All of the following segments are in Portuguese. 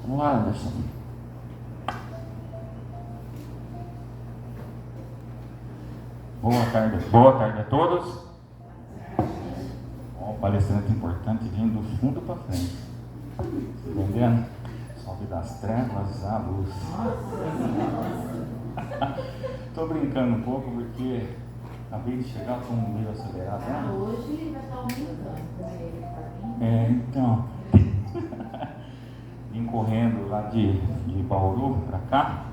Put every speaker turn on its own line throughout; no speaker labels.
Vamos lá, Anderson. Boa tarde a todos. Um palestrante importante vindo do fundo para frente. Entendendo? Salve das trevas à luz. Estou brincando um pouco porque acabei de chegar, estou meio acelerado. Né?
Hoje vai estar aumentando.
Então, vim correndo lá de Bauru para cá.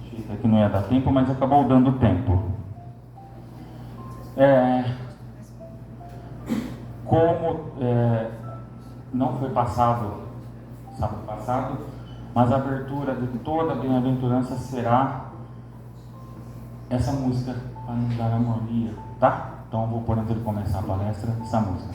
Achei que não ia dar tempo, mas acabou dando tempo. Como não foi passado sábado passado, mas a abertura de toda a bem-aventurança será essa música para nos dar harmonia, tá? Então eu vou pôr antes de começar a palestra essa música.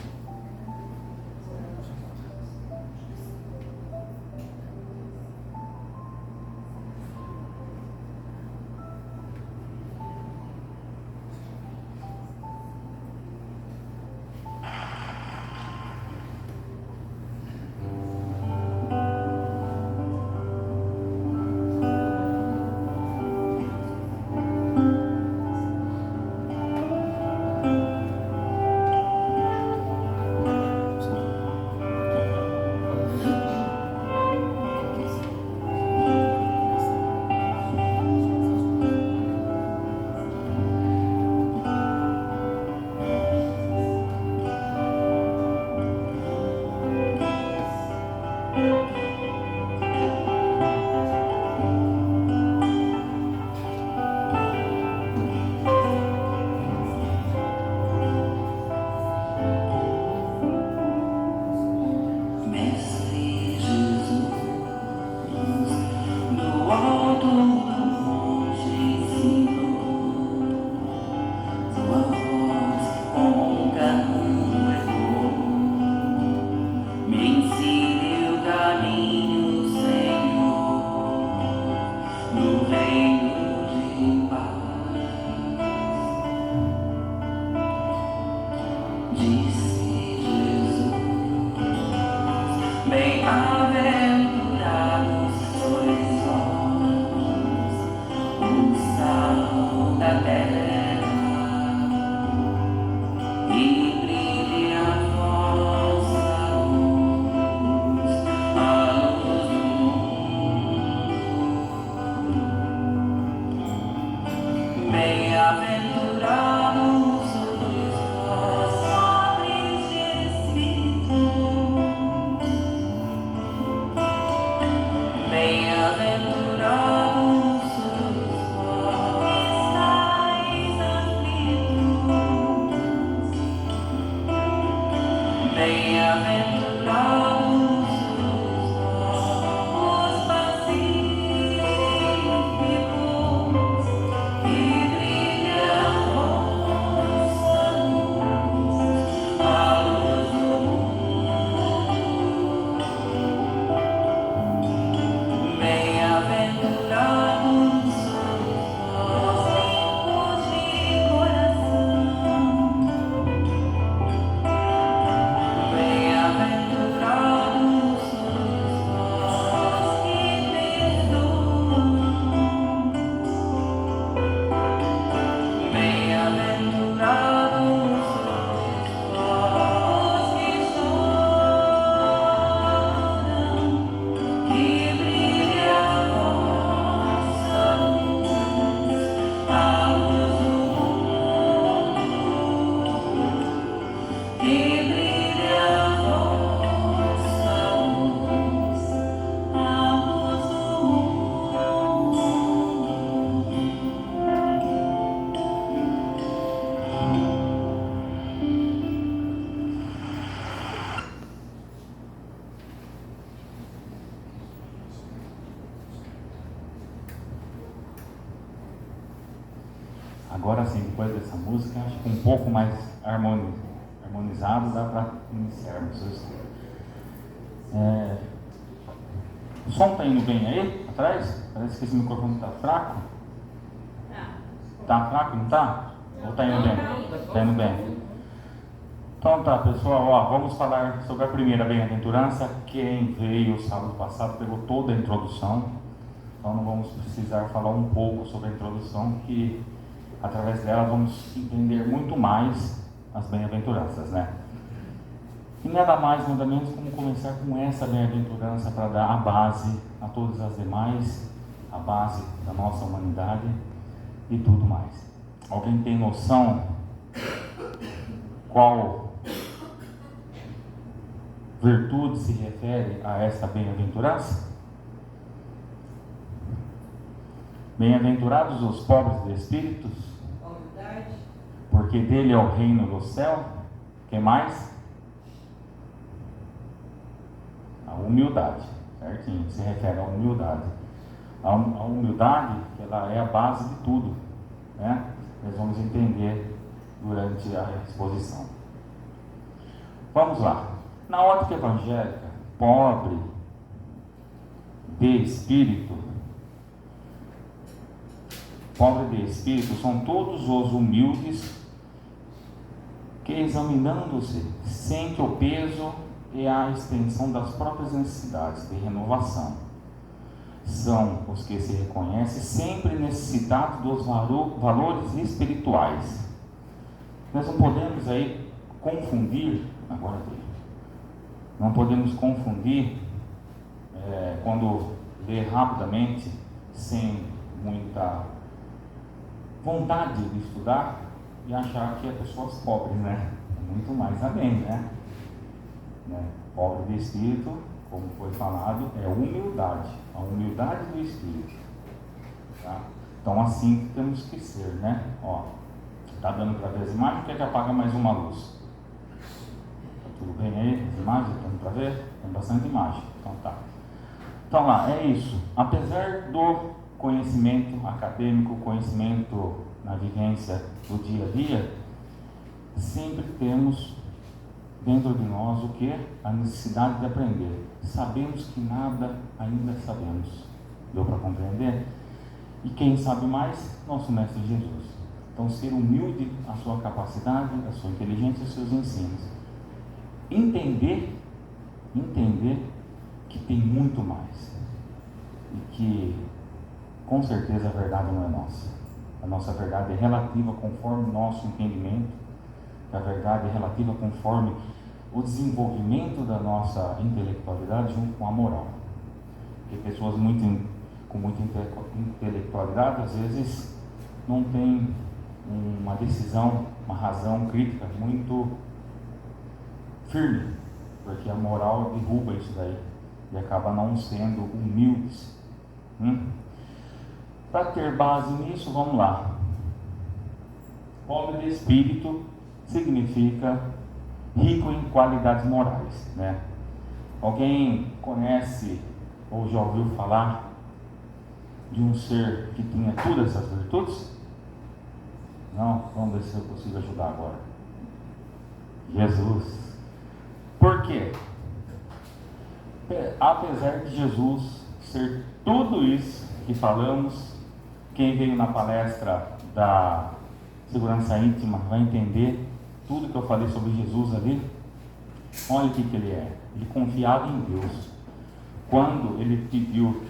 Agora sim, depois dessa música, acho que um pouco mais harmonizado dá para iniciarmos. O som está indo bem aí, atrás? Parece que esse microfone está fraco. Está fraco, não está? Ou está indo bem? Está indo bem. Então tá, pessoal, ó, vamos falar sobre a primeira bem-aventurança. Quem veio sábado passado pegou toda a introdução, então não vamos precisar falar um pouco sobre a introdução, que através dela vamos entender muito mais as bem-aventuranças, né? E nada mais, nada menos como começar com essa bem-aventurança para dar a base a todas as demais, a base da nossa humanidade e tudo mais. Alguém tem noção qual virtude se refere a esta bem-aventurança? Bem-aventurados os pobres de espíritos,
Humildade.
porque dele é o reino do céu. Que mais? A humildade, certinho, se refere à humildade. A humildade, ela é a base de tudo, né? Nós vamos entender durante a exposição. Vamos lá. Na ótica evangélica, pobre de espírito são todos os humildes que, examinando-se, sente o peso e a extensão das próprias necessidades de renovação. São os que se reconhecem sempre necessitados dos valores espirituais. Nós não podemos aí confundir, não podemos confundir quando lê rapidamente, sem muita vontade de estudar, e achar que é pessoas pobres, né? É muito mais além, né? Pobre de espírito, como foi falado, é humildade, a humildade do espírito, tá? Então assim que temos que ser, né? Ó, tá dando para ver as imagens? Quer que apaga mais uma luz? Tá tudo bem aí? As imagens, dando para ver? Tem bastante imagem, então tá. Então lá, é isso. Apesar do conhecimento acadêmico, conhecimento na vivência do dia a dia, sempre temos dentro de nós o que? A necessidade de aprender. Sabemos que nada ainda sabemos. Deu para compreender? E quem sabe mais? Nosso Mestre Jesus. Então, ser humilde a sua capacidade, a sua inteligência e os seus ensinos. Entender que tem muito mais. E que, com certeza, a verdade não é nossa. A nossa verdade é relativa conforme o nosso entendimento. A verdade é relativa conforme o desenvolvimento da nossa intelectualidade junto com a moral. Porque pessoas com muita intelectualidade, às vezes, não têm uma decisão, uma razão crítica muito firme, porque a moral derruba isso daí e acaba não sendo humildes. Para ter base nisso, vamos lá. Pobre de espírito significa rico em qualidades morais, né? Alguém conhece ou já ouviu falar de um ser que tinha todas essas virtudes? Não? Vamos ver se eu consigo ajudar agora. Jesus. Por quê? Apesar de Jesus ser tudo isso que falamos, quem veio na palestra da segurança íntima vai entender tudo que eu falei sobre Jesus ali. Olha o que ele é. Ele confiava em Deus. Quando ele pediu: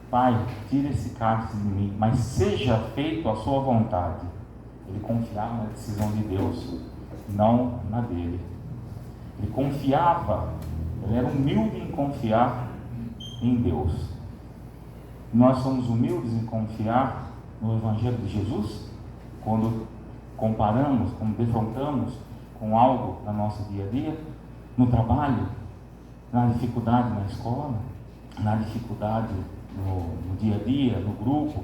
Pai, tira esse cálice de mim, mas seja feito a sua vontade, ele confiava na decisão de Deus, não na dele. Ele confiava, ele era humilde em confiar em Deus. Nós somos humildes em confiar no Evangelho de Jesus quando comparamos, quando defrontamos com algo na nosso dia a dia, no trabalho, na dificuldade na escola, na dificuldade no dia a dia, no grupo,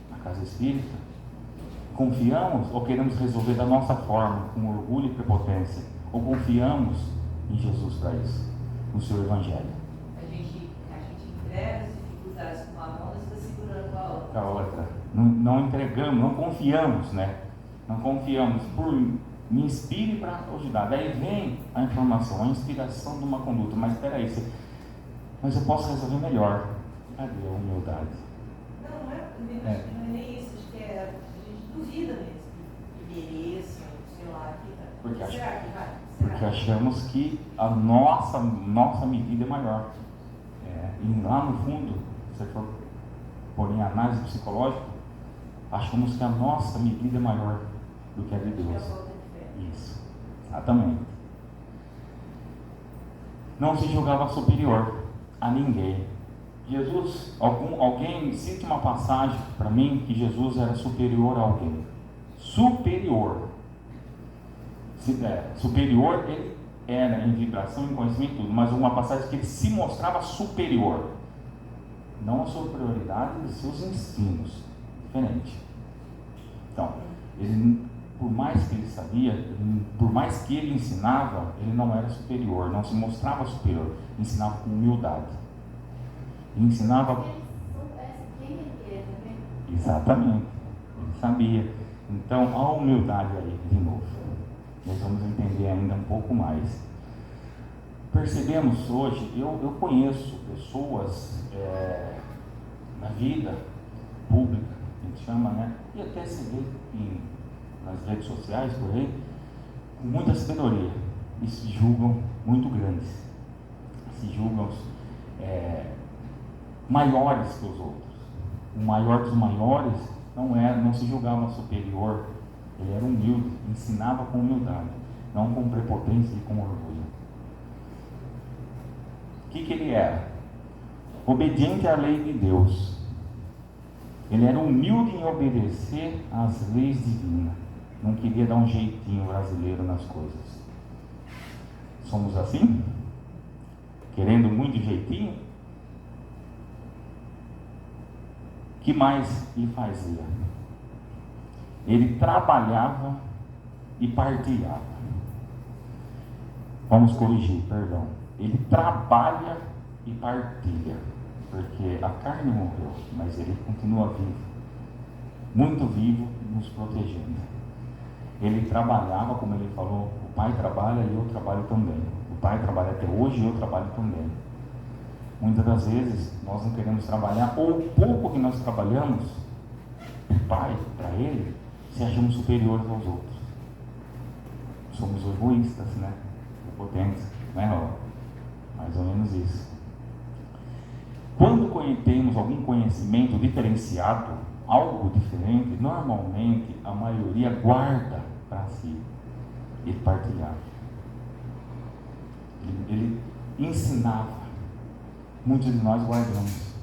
na casa espírita. Confiamos ou queremos resolver da nossa forma, com orgulho e prepotência, ou confiamos em Jesus para isso, no seu Evangelho?
A gente entrega as dificuldades com uma mão, mas está segurando a outra.
A outra. Não entregamos, não confiamos, né? Não confiamos. Me inspire para ajudar. Daí vem a informação, a inspiração de uma conduta. Mas espera aí, mas eu posso resolver melhor. Cadê a humildade?
Não é nem isso. Acho que a gente duvida mesmo que mereça, sei lá.
Porque
será que vai?
Porque achamos que a nossa medida é maior. E lá no fundo, se for por em análise psicológica, achamos que a nossa medida é maior do que a de Deus. Isso, exatamente. Não se julgava superior a ninguém. Jesus, alguém cita uma passagem para mim que Jesus era superior a alguém. Superior. Superior ele era em vibração, em conhecimento, tudo, mas uma passagem que ele se mostrava superior. Não a superioridade dos seus ensinos. Diferente. Então, ele, por mais que ele sabia, por mais que ele ensinava, ele não era superior, não se mostrava superior, ensinava com humildade. Ele ensinava. Exatamente, ele sabia. Então, a humildade aí, de novo, nós vamos entender ainda um pouco mais. Percebemos hoje, eu conheço pessoas na vida pública, a gente chama, né? E até se vê nas redes sociais, por aí, com muita sabedoria, e se julgam muito grandes, se julgam maiores que os outros. O maior dos maiores não se julgava superior, ele era humilde, ensinava com humildade, não com prepotência e com orgulho. O que ele era? Obediente à lei de Deus. Ele era humilde em obedecer às leis divinas. Não queria dar um jeitinho brasileiro nas coisas. Somos assim? Querendo muito jeitinho? O que mais ele fazia? Ele trabalhava e partilhava. Vamos corrigir, perdão. Ele trabalha e partilha, porque a carne morreu, mas ele continua vivo, muito vivo, nos protegendo. Ele trabalhava, como ele falou, o Pai trabalha e eu trabalho também. O Pai trabalha até hoje e eu trabalho também. Muitas das vezes nós não queremos trabalhar, ou o pouco que nós trabalhamos, o Pai, para Ele, se achamos superiores aos outros. Somos egoístas, né? Prepotentes, né, Raul? Mais ou menos isso. Quando temos algum conhecimento diferenciado, algo diferente, normalmente a maioria guarda para si e partilhava. Ele ensinava. Muitos de nós guardamos.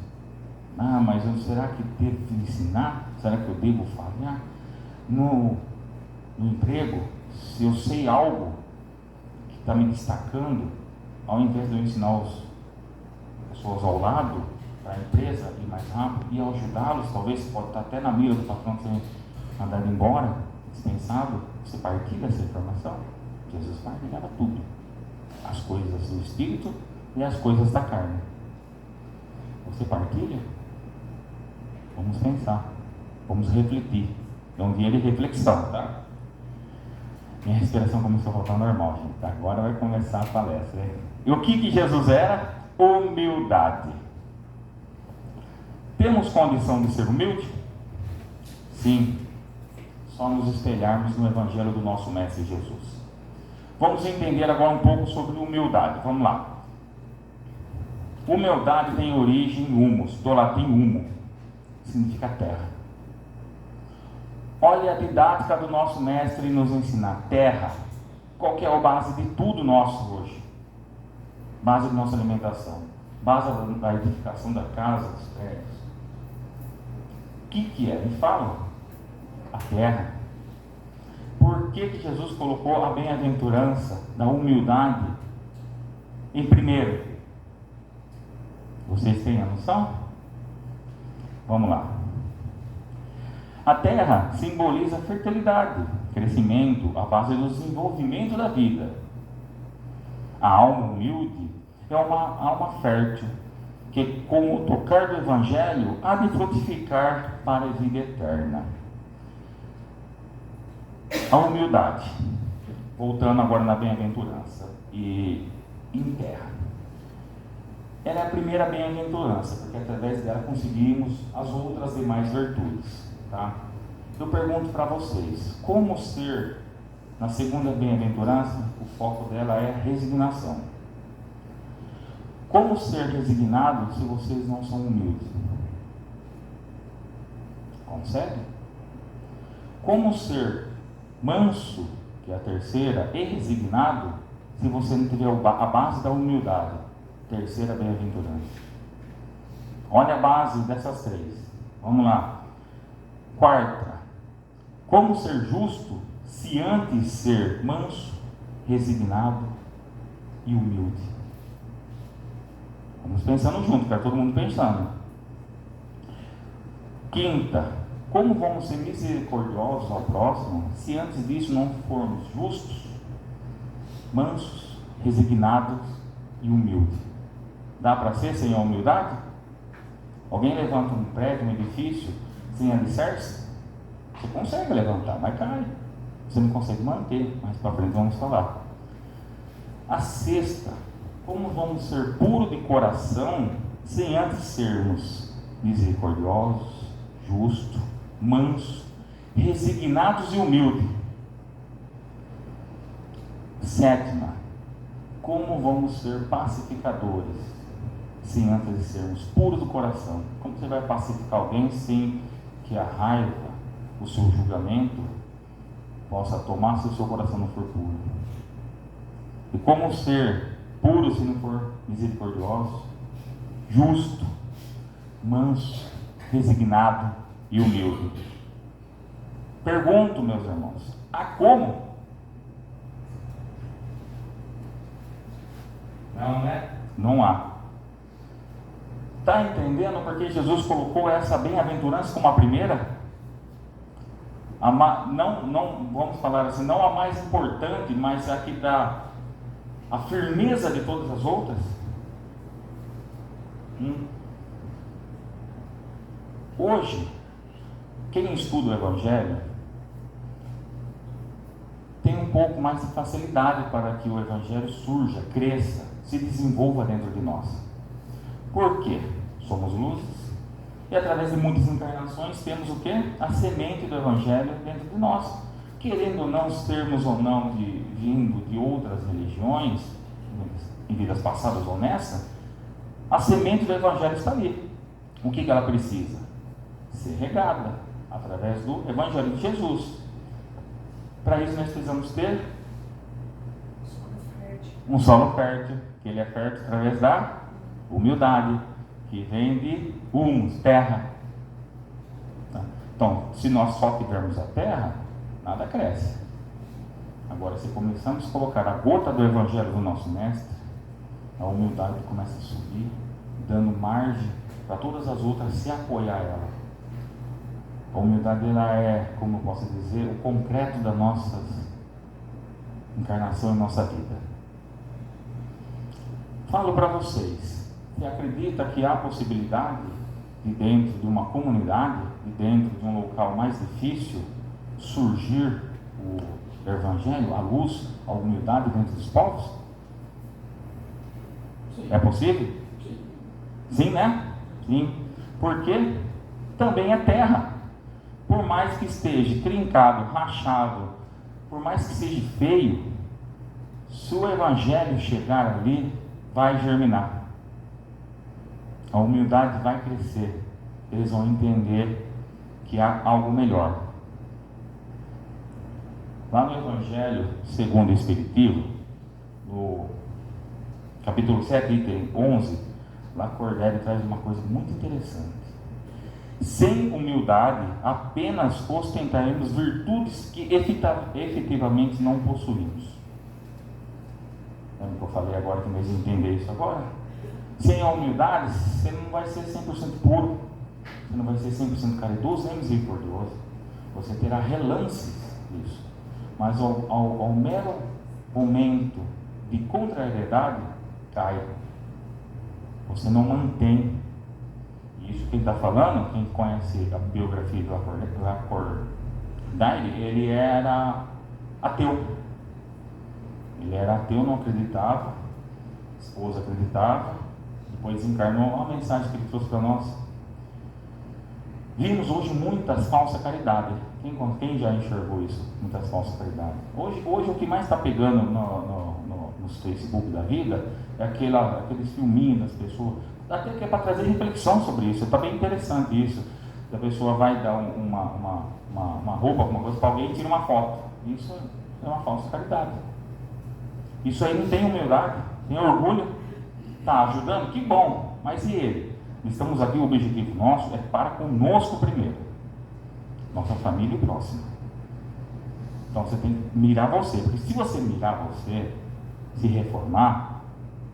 Mas será que devo ensinar? Será que eu devo falar? No emprego, se eu sei algo que está me destacando, ao invés de eu ensinar as pessoas ao lado, para a empresa ir mais rápido e ajudá-los, talvez pode estar até na mira do patrão ser mandado embora, dispensado, você partilha essa informação. Jesus partilhava tudo, as coisas do Espírito e as coisas da carne. Você partilha? Vamos pensar, vamos refletir. É um dia de reflexão, tá? Minha respiração começou a voltar ao normal, gente. Agora vai começar a palestra, hein? E o que Jesus era? Humildade. Temos condição de ser humilde? Sim. Só nos espelharmos no Evangelho do nosso Mestre Jesus. Vamos entender agora um pouco sobre humildade. Vamos lá. Humildade tem origem em humus, do latim humo, significa terra. Olha a didática do nosso mestre nos ensinar. Terra, qual que é a base de tudo nosso hoje? Base da nossa alimentação, base da edificação da casa, dos prédios. O que é? Me fala. A terra. Por que Jesus colocou a bem-aventurança da humildade em primeiro? Vocês têm a noção? Vamos lá. A terra simboliza a fertilidade, crescimento, a base do desenvolvimento da vida. A alma humilde é uma alma fértil, que com o tocar do Evangelho há de frutificar para a vida eterna. A humildade, voltando agora na bem-aventurança, e em terra. Ela é a primeira bem-aventurança, porque através dela conseguimos as outras demais virtudes. Tá? Eu pergunto para vocês, como ser Na segunda bem-aventurança, o foco dela é a resignação. Como ser resignado se vocês não são humildes? Consegue? Como ser manso, que é a terceira, e resignado, se você não tiver a base da humildade? Terceira bem-aventurança. Olha a base dessas três. Vamos lá. Quarta. Como ser justo se antes ser manso, resignado e humilde? Vamos pensando junto, quero todo mundo pensando. Quinta. Como vamos ser misericordiosos ao próximo se antes disso não formos justos, mansos, resignados e humildes? Dá para ser sem a humildade? Alguém levanta um prédio, um edifício, sem alicerce? Você consegue levantar, mas cai. Você não consegue manter, mais para frente vamos falar. A sexta, como vamos ser puros de coração, sem antes sermos misericordiosos, justos, mansos, resignados e humildes? Sétima, como vamos ser pacificadores, sem antes sermos puros do coração? Como você vai pacificar alguém sem que a raiva, o seu julgamento, possa tomar se o seu coração não for puro? E como ser puro se não for misericordioso, justo, manso, resignado e humilde? Pergunto, meus irmãos, há como? Não, né? Não há. Está entendendo porque Jesus colocou essa bem-aventurança como a primeira? Não vamos falar assim, não a mais importante, mas a que dá a firmeza de todas as outras? Hoje, quem estuda o Evangelho tem um pouco mais de facilidade para que o Evangelho surja, cresça, se desenvolva dentro de nós. Por quê? Somos luzes e através de muitas encarnações temos o quê? A semente do Evangelho dentro de nós. Querendo ou não termos ou não vindo de outras religiões, em vidas passadas ou nessa, a semente do Evangelho está ali. O que ela precisa? Ser regada através do Evangelho de Jesus. Para isso nós precisamos ter um solo fértil, que ele é fértil através da humildade, que vem de humus, terra. Então, se nós só tivermos a terra, nada cresce. Agora, se começamos a colocar a gota do Evangelho do nosso Mestre, a humildade começa a subir, dando margem para todas as outras se apoiar a ela. A humildade ela é, como eu posso dizer, o concreto da nossa encarnação e nossa vida. Falo para vocês, você acredita que há possibilidade de dentro de uma comunidade, de dentro de um local mais difícil, surgir o Evangelho, a luz, a humildade dentro dos povos? Sim. É possível? Sim. Sim, né? Sim. Porque também é terra. Por mais que esteja trincado, rachado, por mais que seja feio, se o Evangelho chegar ali, vai germinar. A humildade vai crescer. Eles vão entender que há algo melhor. Lá no Evangelho segundo o Espiritismo, no capítulo 7, item 11, lá Cordério traz uma coisa muito interessante. Sem humildade, apenas ostentaremos virtudes que efetivamente não possuímos. Lembra que eu falei agora que nós entendemos isso agora? Sem a humildade, você não vai ser 100% puro, você não vai ser 100% caridoso nem misericordioso. Você terá relances disso. Mas ao mero momento de contrariedade, cai. Você não mantém. Isso quem está falando, quem conhece a biografia do Lacordaire, ele era ateu. Ele era ateu, não acreditava, a esposa acreditava, depois encarnou uma mensagem que ele trouxe para nós. Vimos hoje muitas falsas caridades. Quem já enxergou isso? Muitas falsas caridades. Hoje o que mais está pegando nos Facebook da vida é aqueles filminhos das pessoas. Até que é para trazer reflexão sobre isso. Está bem interessante isso. A pessoa vai dar uma roupa, alguma coisa para alguém e tira uma foto. Isso é uma falsa caridade. Isso aí não tem humildade, tem orgulho. Está ajudando? Que bom. Mas e ele? Estamos aqui, o objetivo nosso é para conosco primeiro. Nossa família e próxima. Então você tem que mirar você. Porque se você mirar você, se reformar,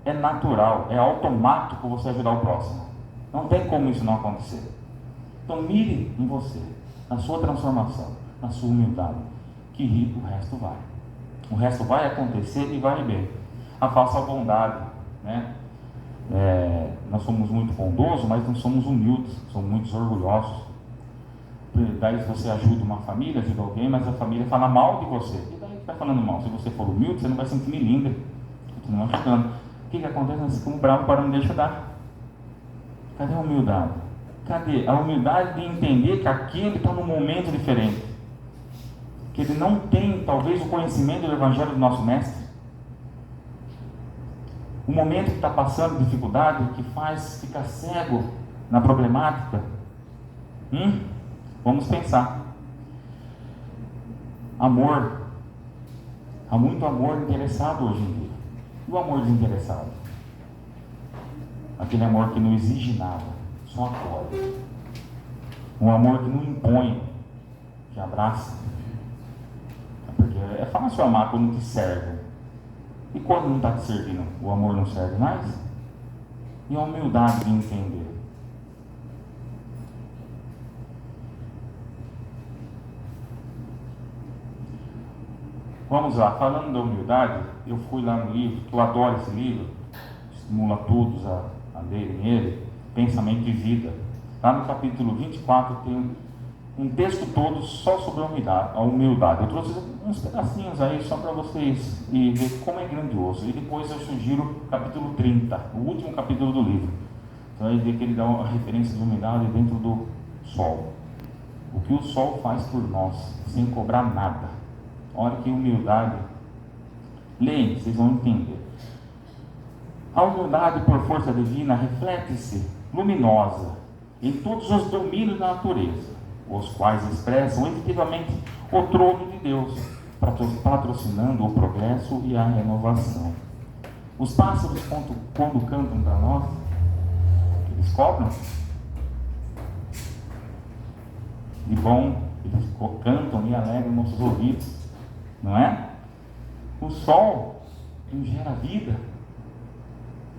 é natural, é automático você ajudar o próximo. Não tem como isso não acontecer. Então mire em você, na sua transformação, na sua humildade, que o resto vai. O resto vai acontecer e vai bem. A falsa bondade, né? Nós somos muito bondosos, mas não somos humildes, somos muito orgulhosos. Daí você ajuda uma família, ajuda alguém, mas a família fala mal de você. E daí está falando mal. Se você for humilde, você não vai sentir milindre. Continua ajudando. O que acontece? Nós ficamos bravos para não deixar dar. Cadê a humildade? Cadê a humildade de entender que aquele está num momento diferente? Que ele não tem, talvez, o conhecimento do Evangelho do nosso Mestre. O momento que está passando dificuldade, que faz ficar cego na problemática. Vamos pensar. Amor. Há muito amor interessado hoje em dia. E o amor desinteressado? Aquele amor que não exige nada, só acolhe. Um amor que não impõe, que abraça. Porque é fácil amar quando te serve. E quando não está te servindo, o amor não serve mais? E a humildade de entender. Vamos lá, falando da humildade, eu fui lá no livro, que eu adoro esse livro, estimula todos a lerem ele, Pensamento de Vida. Lá no capítulo 24 tem um texto todo só sobre a humildade. Eu trouxe uns pedacinhos aí só para vocês e ver como é grandioso. E depois eu sugiro o capítulo 30, o último capítulo do livro. Então aí ver que ele dá uma referência de humildade dentro do sol. O que o sol faz por nós, sem cobrar nada. Olha que humildade. Leem, vocês vão entender. A humildade por força divina reflete-se luminosa em todos os domínios da natureza, os quais expressam efetivamente o trono de Deus, patrocinando o progresso e a renovação. Os pássaros, quando cantam para nós, eles cobram. De bom, eles cantam e alegram nossos ouvidos, não é? O sol nos gera vida.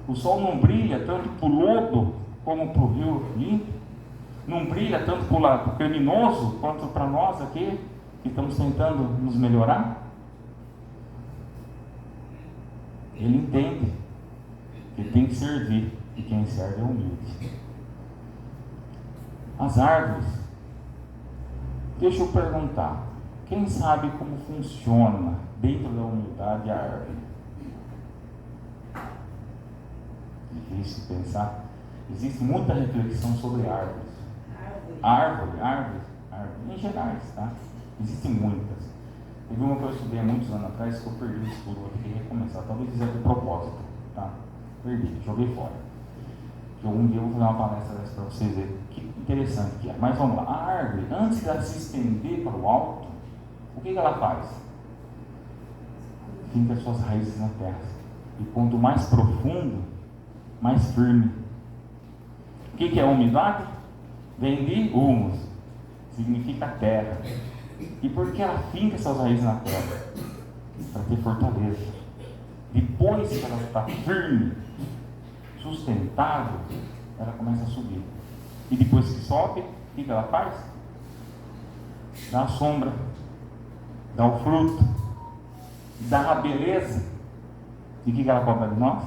O sol não brilha tanto para o lodo como para o rio limpo. Não brilha tanto para o criminoso quanto para nós aqui, que estamos tentando nos melhorar. Ele entende que tem que servir, e quem serve é humilde. As árvores, deixa eu perguntar, quem sabe como funciona dentro da humildade a árvore? Difícil pensar. Existe muita reflexão sobre árvores. Árvores, em gerais, tá? Existem muitas. Teve uma que eu estudei há muitos anos atrás que eu perdi o estudo, vou ter que recomeçar. Talvez fizer de propósito, tá? Perdi, joguei fora. Que um dia eu vou fazer uma palestra dessa para vocês verem que interessante que é. Mas vamos lá. A árvore, antes de ela se estender para o alto, o que ela faz? Finca as suas raízes na terra. E quanto mais profundo, mais firme. O que é a umidade? Vem de humus, significa terra. E por que ela finca suas raízes na terra? Para ter fortaleza. Depois que ela está firme, sustentável, ela começa a subir. E depois que sobe, o que ela faz? Dá a sombra, dá o fruto, dá a beleza. E o que ela cobra de nós?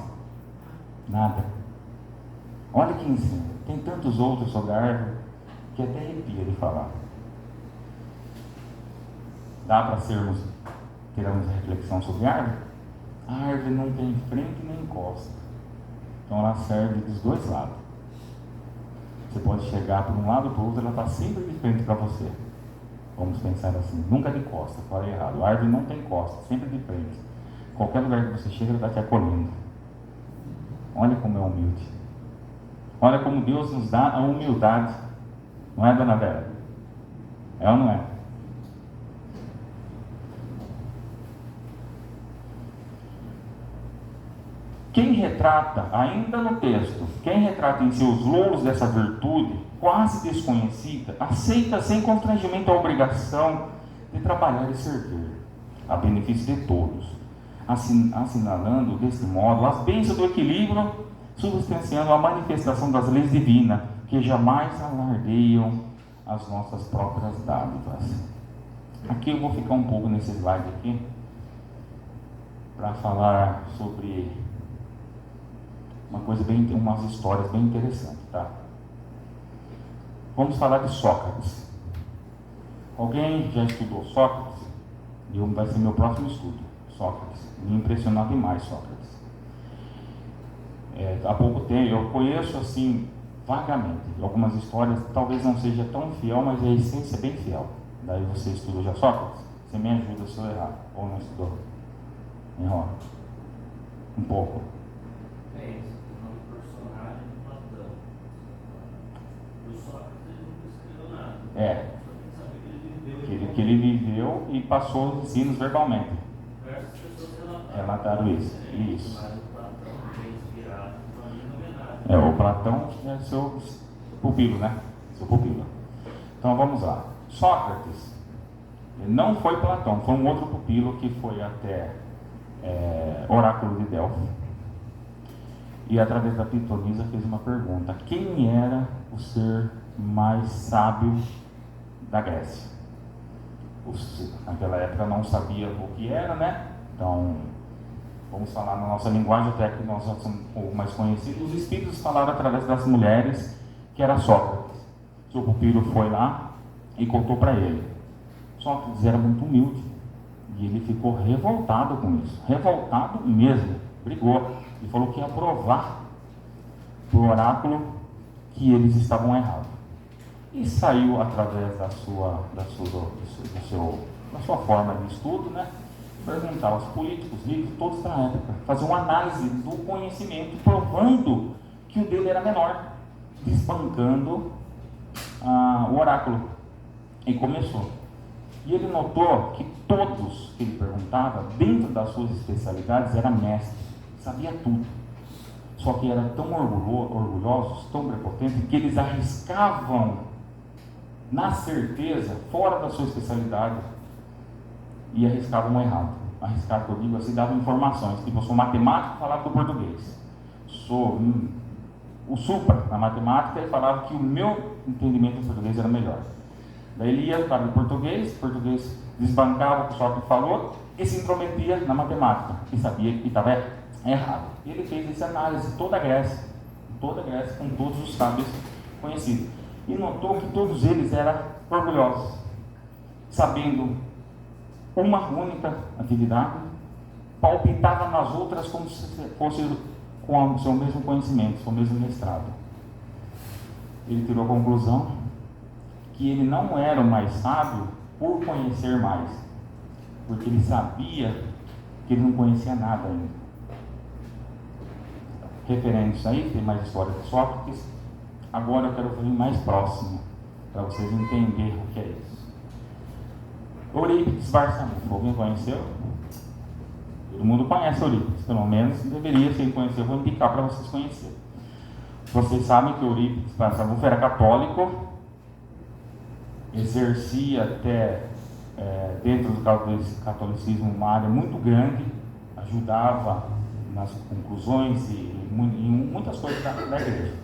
Nada. Olha que ensino. Tem tantos outros sobre a árvore que até arrepia de falar. Dá para termos reflexão sobre a árvore? A árvore não tem frente nem costa. Então ela serve dos dois lados. Você pode chegar por um lado ou para o outro, ela está sempre de frente para você. Vamos pensar assim, nunca de costas, falei errado. A árvore não tem costas, sempre de frente. Qualquer lugar que você chega, ele vai te acolhendo. Olha como é humilde. Olha como Deus nos dá a humildade. Não é, dona Vera? É ou não é? Quem retrata, ainda no texto, quem retrata em seus louros dessa virtude, quase desconhecida, aceita sem constrangimento a obrigação de trabalhar e servir, a benefício de todos, assinalando deste modo as bênçãos do equilíbrio, substanciando a manifestação das leis divinas, que jamais alardeiam as nossas próprias dádivas. Aqui eu vou ficar um pouco nesse slide aqui, para falar sobre umas histórias bem interessantes, tá? Vamos falar de Sócrates. Alguém já estudou Sócrates? Vai ser meu próximo estudo, Sócrates. Me impressionou demais Sócrates. Há pouco tempo, eu conheço assim, vagamente, algumas histórias, talvez não seja tão fiel, mas a essência é bem fiel. Daí você estudou já Sócrates? Você me ajuda se eu errar, ou não estudou? Enrola. Um pouco. Que ele viveu e passou os ensinos verbalmente. Relataram isso. O Platão é seu pupilo, né? Seu pupilo. Então vamos lá. Sócrates não foi Platão, foi um outro pupilo que foi até Oráculo de Delfos. E através da pitonisa fez uma pergunta: quem era o ser mais sábio da Grécia? Naquela época não sabia o que era, né? Então, vamos falar na nossa linguagem, até que nós já somos um pouco mais conhecidos. Os espíritos falaram através das mulheres que era Sócrates. Seu pupilo foi lá e contou para ele. Sócrates era muito humilde e ele ficou revoltado com isso, revoltado mesmo, brigou e falou que ia provar para o oráculo que eles estavam errados. E saiu através da sua forma de estudo, né? Perguntar aos políticos ricos, todos da época, fazer uma análise do conhecimento, provando que o dele era menor, desbancando o oráculo. E começou. E ele notou que todos que ele perguntava, dentro das suas especialidades, era mestre, sabia tudo. Só que eram tão orgulhosos, tão prepotentes, que eles arriscavam na certeza, fora da sua especialidade, e arriscavam errado. Arriscar, que eu digo assim, davam informações, tipo, eu sou matemático e falava do português. Sou o supra na matemática e falava que o meu entendimento em português era melhor. Daí ele ia para o português desbancava o que o Sócrates falou e se intrometia na matemática, e sabia que estava errado. E ele fez essa análise, toda a Grécia, com todos os sábios conhecidos. E notou que todos eles eram orgulhosos, sabendo uma única atividade, palpitava nas outras como se fosse com o seu mesmo conhecimento, seu mesmo mestrado. Ele tirou a conclusão que ele não era o mais sábio por conhecer mais, porque ele sabia que ele não conhecia nada ainda. Referente a isso aí, tem mais história de Sócrates. Agora eu quero vir mais próximo, para vocês entenderem o que é isso. Eurípides Barçanufo, alguém conheceu? Todo mundo conhece Eurípides, pelo menos deveria ser conhecido. Eu vou indicar para vocês conhecerem. Vocês sabem que Eurípides Barçanufo era católico, exercia até dentro do catolicismo uma área muito grande, ajudava nas conclusões e em muitas coisas da igreja.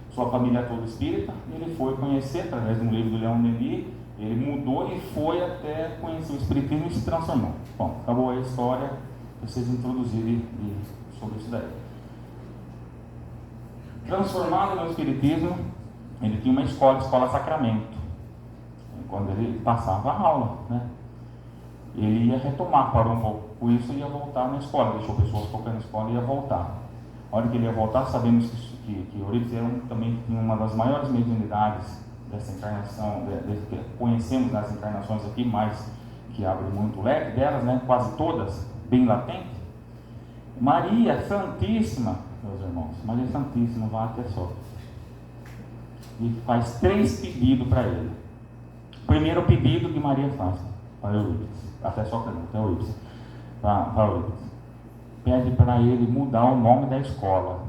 Sua família é toda espírita, ele foi conhecer através de um livro do Leon Denis, ele mudou e foi até conhecer o espiritismo e se transformou. Bom, acabou a história, vocês introduzirem sobre isso daí. Transformado no espiritismo, ele tinha uma escola Sacramento. Quando ele passava a aula, né? Ele ia retomar, parou um pouco com isso e ia voltar na escola, deixou pessoas tocando na escola e ia voltar. A hora que ele ia voltar, sabemos que Eurípides também tinha uma das maiores mediunidades dessa encarnação, conhecemos nas encarnações aqui, mas que abre muito o leque delas, né? Quase todas, bem latente. Maria Santíssima, meus irmãos, Maria Santíssima vai até só. E faz 3 pedidos para ele. Primeiro pedido que Maria faz para Eurípides, até só para Eurípides, pede para ele mudar o nome da escola,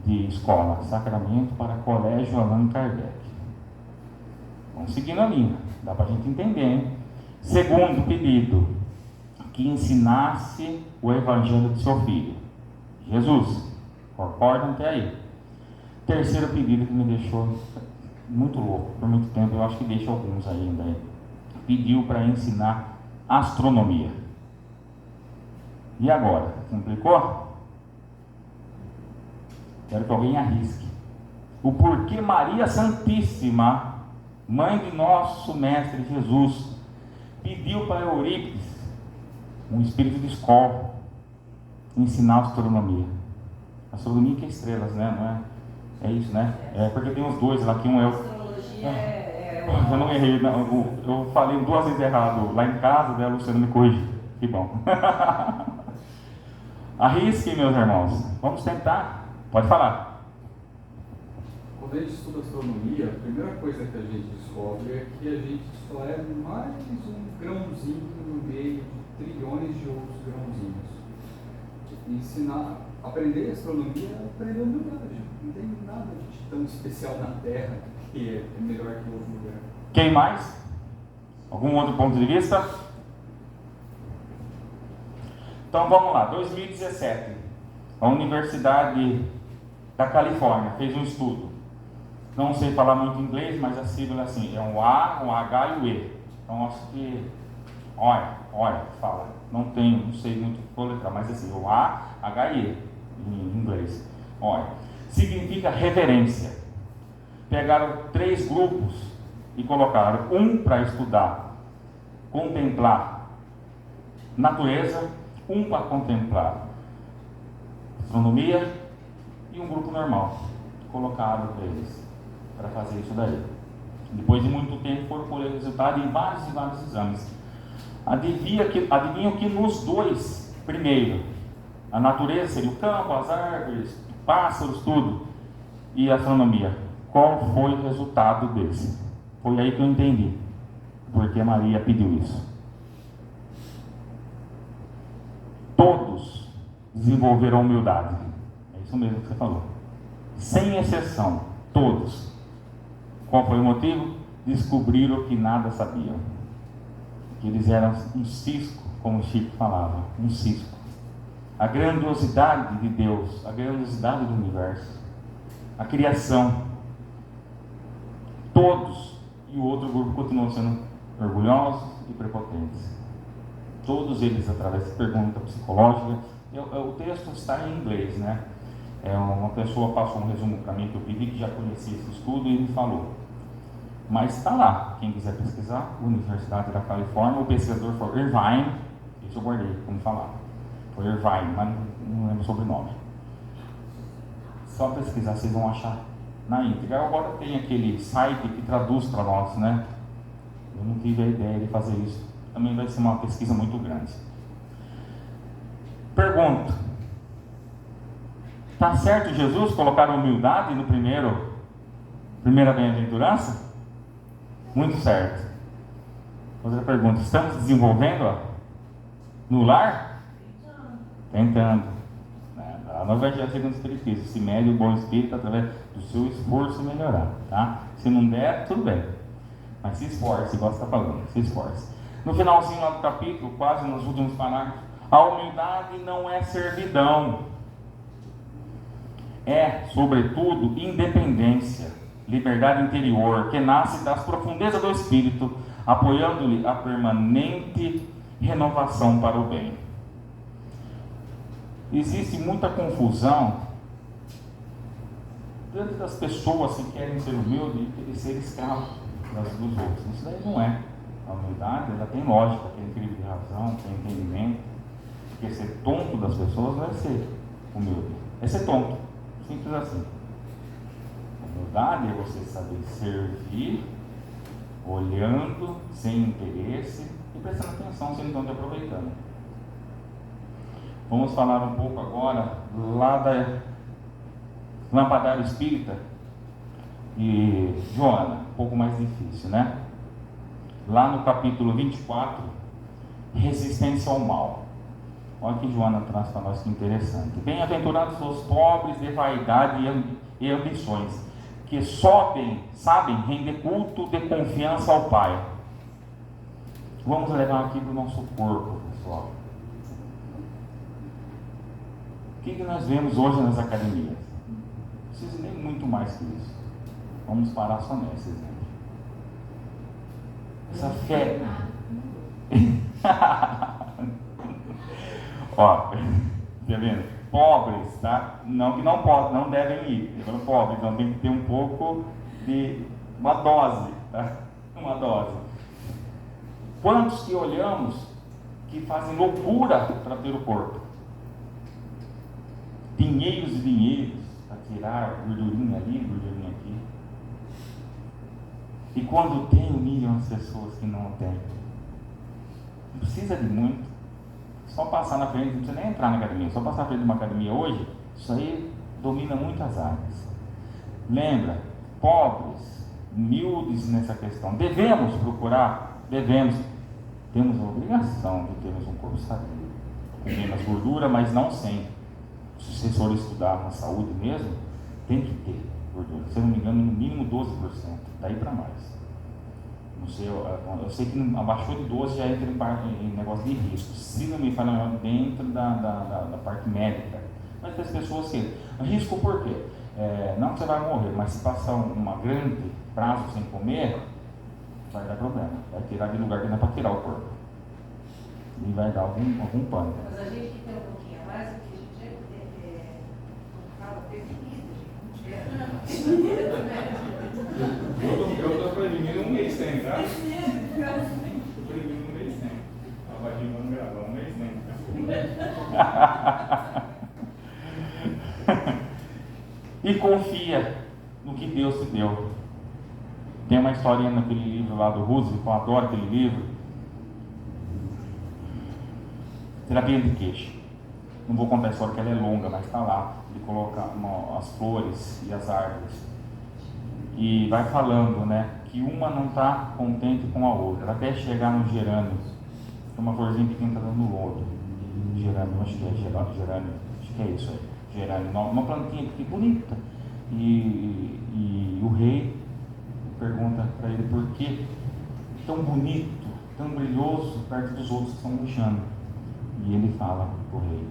de escola Sacramento para Colégio Allan Kardec. Vamos seguindo a linha, dá para a gente entender, hein? Segundo pedido, que ensinasse o evangelho de seu filho, Jesus. Concordam até aí? Terceiro pedido que me deixou muito louco por muito tempo, eu acho que deixa alguns ainda aí. Pediu para ensinar astronomia. E agora? Complicou? Quero que alguém arrisque. O porquê Maria Santíssima, mãe de nosso Mestre Jesus, pediu para Eurípides, um espírito de escola, ensinar astronomia. Astronomia que é estrelas, né? Não é? É isso, né? É porque tem os dois lá, que um é o... Eu não errei, não. Eu falei 2 vezes errado lá em casa, daí a Luciana me corrigiu. Que bom. Arrisquem, meus irmãos. Vamos tentar. Pode falar.
Quando a gente estuda astronomia, a primeira coisa que a gente descobre é que a gente só é mais um grãozinho no meio de trilhões de outros grãozinhos. Aprender astronomia é aprender humildade. Não tem nada de tão especial na Terra que é melhor que outro lugar.
Quem mais? Algum outro ponto de vista? Então vamos lá, 2017, a Universidade da Califórnia fez um estudo. Não sei falar muito inglês, mas a sigla é assim, é um A, um H e um E. Então acho que, olha, fala. Não sei muito soletrar, mas assim, o A, H e E em inglês. Olha, significa reverência. Pegaram 3 grupos e colocaram um para estudar, contemplar natureza, um para contemplar astronomia e um grupo normal. Colocaram eles para fazer isso daí. Depois de muito tempo foram colher o resultado em vários e vários exames. Adivinham que nos 2 primeiro, a natureza seria o campo, as árvores, pássaros, tudo, e a astronomia. Qual foi o resultado desse? Foi aí que eu entendi porque Maria pediu isso. Todos desenvolveram humildade. É isso mesmo que você falou. Sem exceção, todos. Qual foi o motivo? Descobriram que nada sabiam. Que eles eram um cisco, como o Chico falava, um cisco. A grandiosidade de Deus, a grandiosidade do universo, a criação. Todos, e o outro grupo continuam sendo orgulhosos e prepotentes. Todos eles, através de pergunta psicológica. O texto está em inglês, né? Uma pessoa passou um resumo para mim que eu pedi, que já conhecia esse estudo, e me falou. Mas está lá, quem quiser pesquisar, Universidade da Califórnia, o pesquisador foi Irvine, isso eu guardei como falar. Foi Irvine, mas não lembro o sobrenome. Só pesquisar, vocês vão achar na íntegra. Agora tem aquele site que traduz para nós, né? Eu não tive a ideia de fazer isso. Também vai ser uma pesquisa muito grande. Pergunta: está certo Jesus colocar humildade no primeira bem-aventurança? Muito certo. Outra pergunta: estamos desenvolvendo no lar? Tentando. No Evangelho segundo o Espiritismo, se mede o bom espírito através do seu esforço melhorar, tá? Se não der, tudo bem. Mas se esforce, igual você está falando, se esforce. No finalzinho lá do capítulo, quase nos últimos parágrafos, a humildade não é servidão. É, sobretudo, independência, liberdade interior, que nasce das profundezas do espírito, apoiando-lhe a permanente renovação para o bem. Existe muita confusão dentro das pessoas que querem ser humildes e querem ser escravos dos outros. Isso daí não é. A humildade, ela tem lógica, tem equilíbrio de razão, tem entendimento. Porque ser tonto das pessoas não é ser humilde, é ser tonto. Simples assim. Humildade é você saber servir, olhando, sem interesse e prestando atenção se eles estão te aproveitando. Vamos falar um pouco agora lá da Lampadário Espírita e Joana, um pouco mais difícil, né? Lá no capítulo 24, resistência ao mal. Olha o que Joana traz para nós, que interessante. Bem-aventurados os pobres de vaidade e ambições, que sabem render culto de confiança ao Pai. Vamos levar aqui para o nosso corpo, pessoal. O que nós vemos hoje nas academias? Não precisa nem muito mais que isso. Vamos parar só nesse exemplo. Essa fé. Ó, tá vendo? Pobres, tá? Não que não podem, não devem ir. Agora, pobres, então tem que ter um pouco de uma dose, tá? Uma dose. Quantos que olhamos que fazem loucura para ter o corpo? Dinheiros e dinheiros para tirar gordurinha ali, gordurinha aqui. E quando tem, humilham as pessoas que não têm. Não precisa de muito. Só passar na frente, não precisa nem entrar na academia, só passar na frente de uma academia hoje, isso aí domina muitas áreas. Lembra, pobres, humildes nessa questão. Devemos procurar, temos a obrigação de termos um corpo sadio, com menos gordura, mas não sempre. Se vocês forem estudar na saúde mesmo, tem que ter gordura. Se eu não me engano, no mínimo 12%, daí para mais. Não sei, eu sei que abaixou de 12 já entra em negócio de risco. Se não me falha, dentro da parte médica. Mas tem as pessoas que risco por quê? Não que você vai morrer, mas se passar uma grande prazo sem comer, vai dar problema. Vai tirar de lugar que não é para tirar o corpo. E vai dar algum pânico.
Mas a gente que tem um pouquinho a mais, porque a gente fala definido,
Eu estou prevenindo um mês sem, tá? Estou prevenindo um mês sem. A Vadinha vamos gravar um mês sem. E confia no que Deus te deu. Tem uma historinha naquele livro lá do Roosevelt, que eu adoro aquele livro. Terapia de queixo. Não vou contar a história porque ela é longa, mas está lá. Ele coloca as flores e as árvores. E vai falando, né, que uma não está contente com a outra, até chegar no gerânio. Tem uma florzinha pequena que está dando lodo. Gerânio, acho que é gerânio, acho que é isso aí. Gerânio, uma plantinha que bonita. E o rei pergunta para ele por que tão bonito, tão brilhoso perto dos outros que estão murchando. E ele fala para o rei: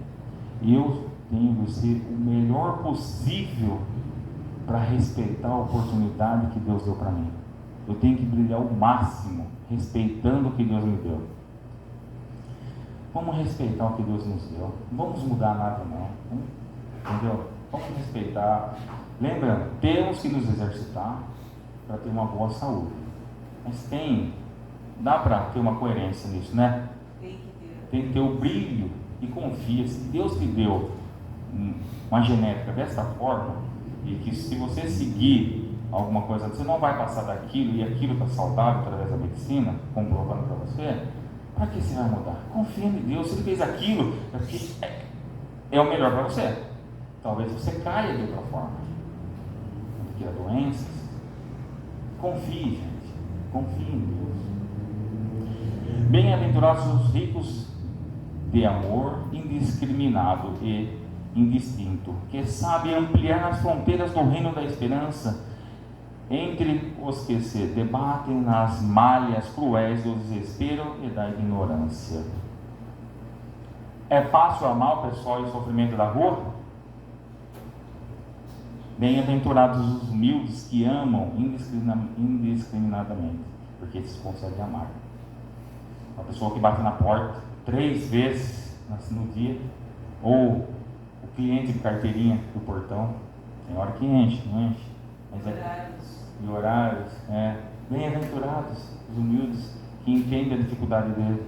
eu tenho que ser o melhor possível para respeitar a oportunidade que Deus deu para mim. Eu tenho que brilhar o máximo, respeitando o que Deus me deu. Vamos respeitar o que Deus nos deu. Não vamos mudar nada não. Entendeu? Vamos respeitar. Lembrando, temos que nos exercitar para ter uma boa saúde. Mas dá para ter uma coerência nisso, né? Tem que ter o brilho e confia. Se Deus te deu uma genética dessa forma, e que se você seguir alguma coisa, você não vai passar daquilo e aquilo está saudável através da medicina, comprovando para você, para que você vai mudar? Confia em Deus. Se Ele fez aquilo, é o melhor para você. Talvez você caia de outra forma, porque há doenças. Confie, gente. Confie em Deus. Bem-aventurados os ricos de amor indiscriminado e indistinto, que sabe ampliar as fronteiras do reino da esperança entre os que se debatem nas malhas cruéis do desespero e da ignorância. É fácil amar o pessoal e o sofrimento da rua? Bem-aventurados os humildes que amam indiscriminadamente, porque eles conseguem amar. Uma pessoa que bate na porta 3 vezes no dia, ou o cliente de carteirinha do portão, tem hora que enche, não enche, mas de horários, bem-aventurados os humildes que entendem a dificuldade dele.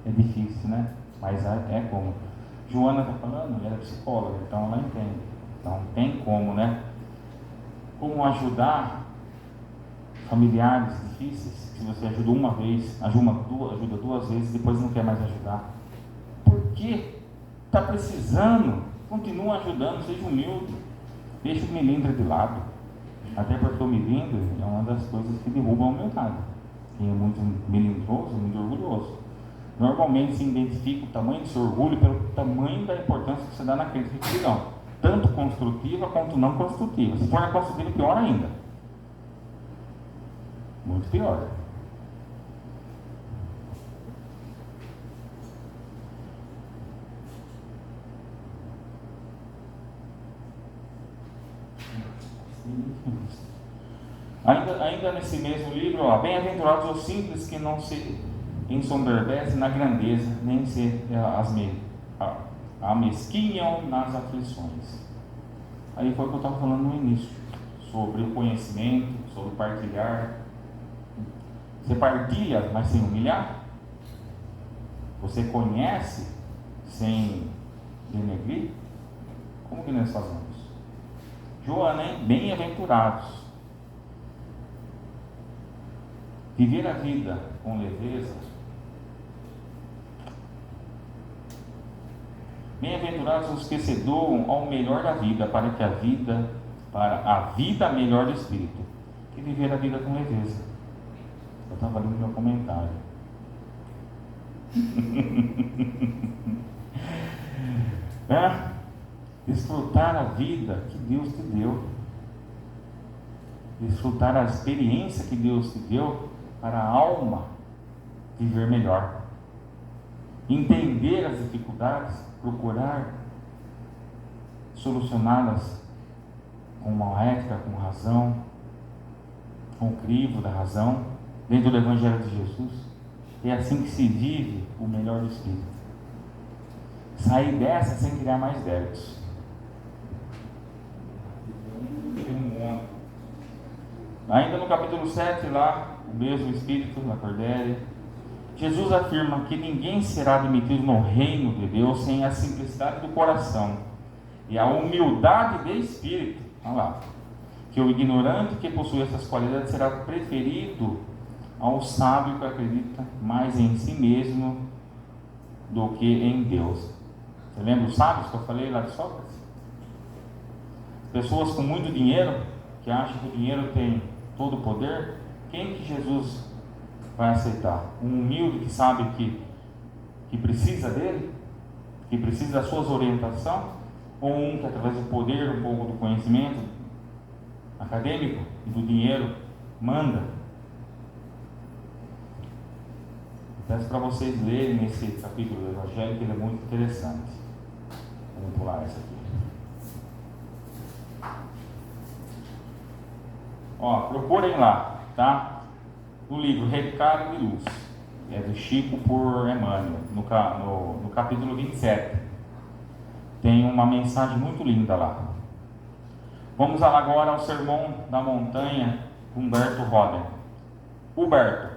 É difícil, né? Mas é como Joana está falando, ela é psicóloga, então ela entende, então tem como, né? como ajudar familiares difíceis. Se você ajuda uma vez, ajuda duas vezes, depois não quer mais ajudar. Por quê? Está precisando, continua ajudando, seja humilde. Deixa o melindre de lado. Até porque o melindre é uma das coisas que derruba a humildade. Quem é muito melindroso, muito orgulhoso. Normalmente se identifica o tamanho do seu orgulho pelo tamanho da importância que você dá na crítica e cristão, tanto construtiva quanto não construtiva. Se for na construtiva, pior ainda. Muito pior. Ainda nesse mesmo livro, bem-aventurados os simples que não se ensoberbecem na grandeza, nem se amesquinham nas aflições. Aí foi o que eu estava falando no início, sobre o conhecimento, sobre partilhar. Você partilha, mas sem humilhar? Você conhece sem denegrir? Como que nós fazemos? Joana, hein? Bem-aventurados. Viver a vida com leveza. Bem-aventurados os que se doam ao melhor da vida, para a vida melhor do Espírito, que viver a vida com leveza. Eu estava lendo meu comentário. Desfrutar a vida que Deus te deu. Desfrutar a experiência que Deus te deu para a alma viver melhor. Entender as dificuldades, procurar solucioná-las com uma ética, com razão, com o crivo da razão, dentro do Evangelho de Jesus. É assim que se vive o melhor do Espírito. Sair dessa sem criar mais débitos. Ainda no capítulo 7, lá, o mesmo Espírito, na Cordélia, Jesus afirma que ninguém será admitido no reino de Deus sem a simplicidade do coração e a humildade de espírito. Olha lá. Que o ignorante que possui essas qualidades será preferido ao sábio que acredita mais em si mesmo do que em Deus. Você lembra os sábios que eu falei lá de Sócrates? Pessoas com muito dinheiro, que acham que o dinheiro tem todo o poder. Quem que Jesus vai aceitar? Um humilde que sabe que precisa dele, que precisa das suas orientações, ou um que através do poder, um pouco do conhecimento acadêmico e do dinheiro manda? Peço para vocês lerem esse capítulo do Evangelho, que ele é muito interessante. Vamos pular essa aqui. Procurem lá, tá? O livro Recado de Luz, é do Chico por Emmanuel, no capítulo 27. Tem uma mensagem muito linda lá. Vamos lá agora ao Sermão da Montanha, Humberto Roden. Huberto,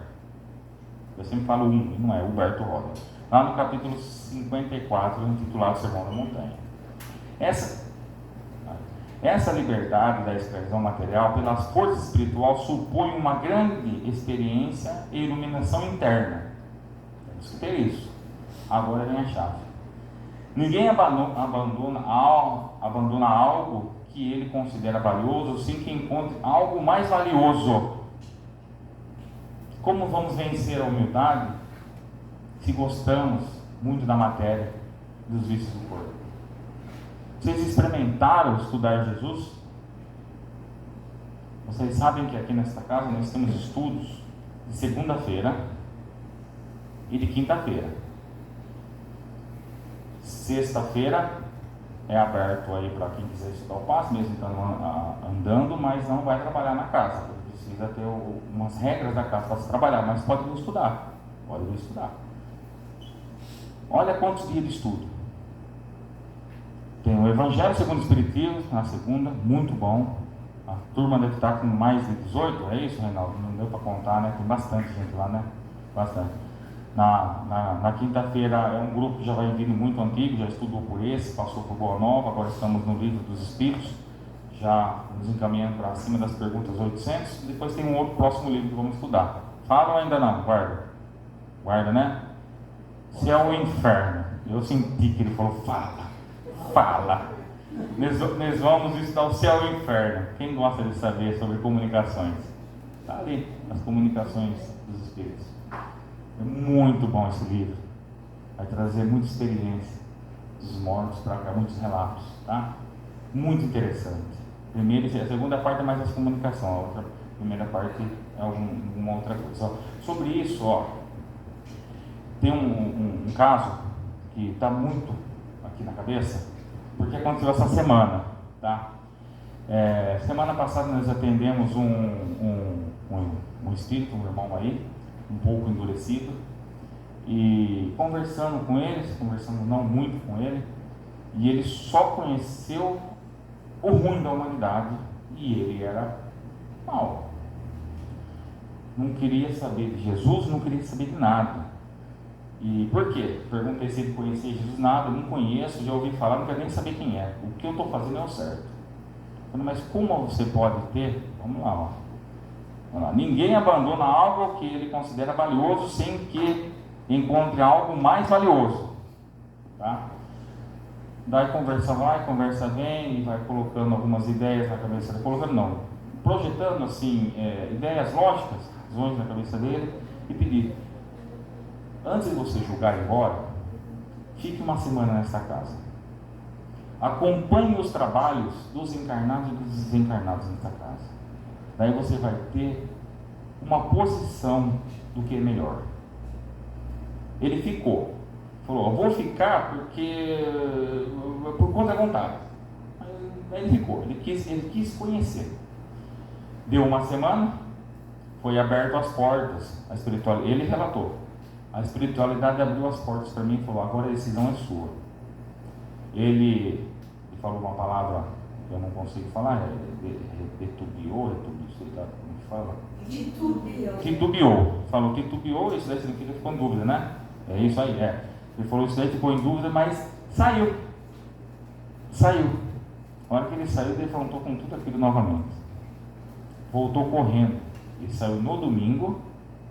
eu sempre falo não é Huberto Roden. Lá no capítulo 54, intitulado Sermão da Montanha. Essa liberdade da expressão material pela força espiritual supõe uma grande experiência e iluminação interna. Temos que ter isso. Agora vem a chave. Ninguém abandona algo que ele considera valioso, sem que encontre algo mais valioso. Como vamos vencer a humildade se gostamos muito da matéria, dos vícios do corpo? Vocês experimentaram estudar Jesus? Vocês sabem que aqui nesta casa nós temos estudos de segunda-feira e de quinta-feira. Sexta-feira é aberto aí para quem quiser estudar o passo, mesmo estando andando, mas não vai trabalhar na casa. Precisa ter umas regras da casa para se trabalhar, mas pode vir estudar. Pode vir estudar. Olha quantos dias de estudo. Tem o Evangelho segundo o Espiritismo, na segunda, muito bom. A turma deve estar com mais de 18, é isso, Reinaldo? Não deu para contar, né? Tem bastante gente lá, né? Bastante. Na quinta-feira é um grupo que já vai vindo muito antigo, já estudou por esse, passou por Boa Nova, agora estamos no Livro dos Espíritos, já nos encaminhando para cima das perguntas 800. Depois tem um outro próximo livro que vamos estudar. Fala ou ainda não? Guarda. Guarda, né? Céu ou inferno. Eu senti que ele falou, fala. Fala. Nós vamos estudar o céu e o inferno. Quem gosta de saber sobre comunicações? Está ali, as comunicações dos Espíritos. É muito bom esse livro. Vai trazer muita experiência dos mortos para cá, muitos relatos, tá? Muito interessante. A segunda parte é mais as comunicações, a primeira parte é alguma outra coisa. Sobre isso, tem um caso que está muito aqui na cabeça, porque aconteceu essa semana, tá? Semana passada nós atendemos um espírito, um irmão aí, um pouco endurecido, e conversando não muito com ele, e ele só conheceu o ruim da humanidade, e ele era mau. Não queria saber de Jesus, não queria saber de nada. E por quê? Perguntei se ele conhecia Jesus. Nada, não conheço, já ouvi falar, não quero nem saber quem é. O que eu estou fazendo é o certo. Falei, mas como você pode ter? Vamos lá. Ninguém abandona algo que ele considera valioso sem que encontre algo mais valioso, tá? Daí conversa vai, conversa vem, e vai colocando algumas ideias na cabeça dele, projetando assim, ideias lógicas, razões na cabeça dele, e pedir, antes de você julgar e ir embora, fique uma semana nessa casa, acompanhe os trabalhos dos encarnados e dos desencarnados nessa casa, daí você vai ter uma posição do que é melhor. Ele falou, eu vou ficar por conta da vontade. Aí ele ficou, ele quis conhecer. Deu uma semana, foi aberto as portas, a espiritualidade, ele relatou, a espiritualidade abriu as portas para mim e falou, agora a decisão é sua. Ele falou uma palavra que eu não consigo falar, titubeou, sei lá como fala. Titubeou, falou titubeou, isso daí significa que ficou em dúvida, né? É isso aí, Ele falou isso daí, ficou em dúvida, mas saiu. A hora que ele saiu, ele falou, estou com tudo aquilo novamente. Voltou correndo. Ele saiu no domingo,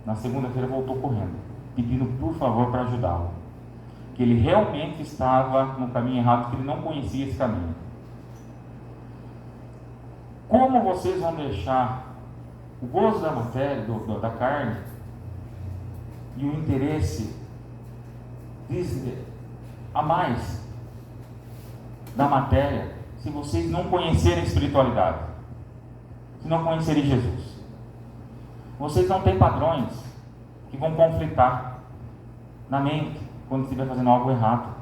na segunda-feira voltou correndo, pedindo por favor para ajudá-lo. Que ele realmente estava no caminho errado, que ele não conhecia esse caminho. Como vocês vão deixar o gozo da matéria, da carne, e o interesse a mais da matéria, se vocês não conhecerem a espiritualidade, se não conhecerem Jesus? Vocês não têm padrões que vão conflitar na mente quando estiver fazendo algo errado.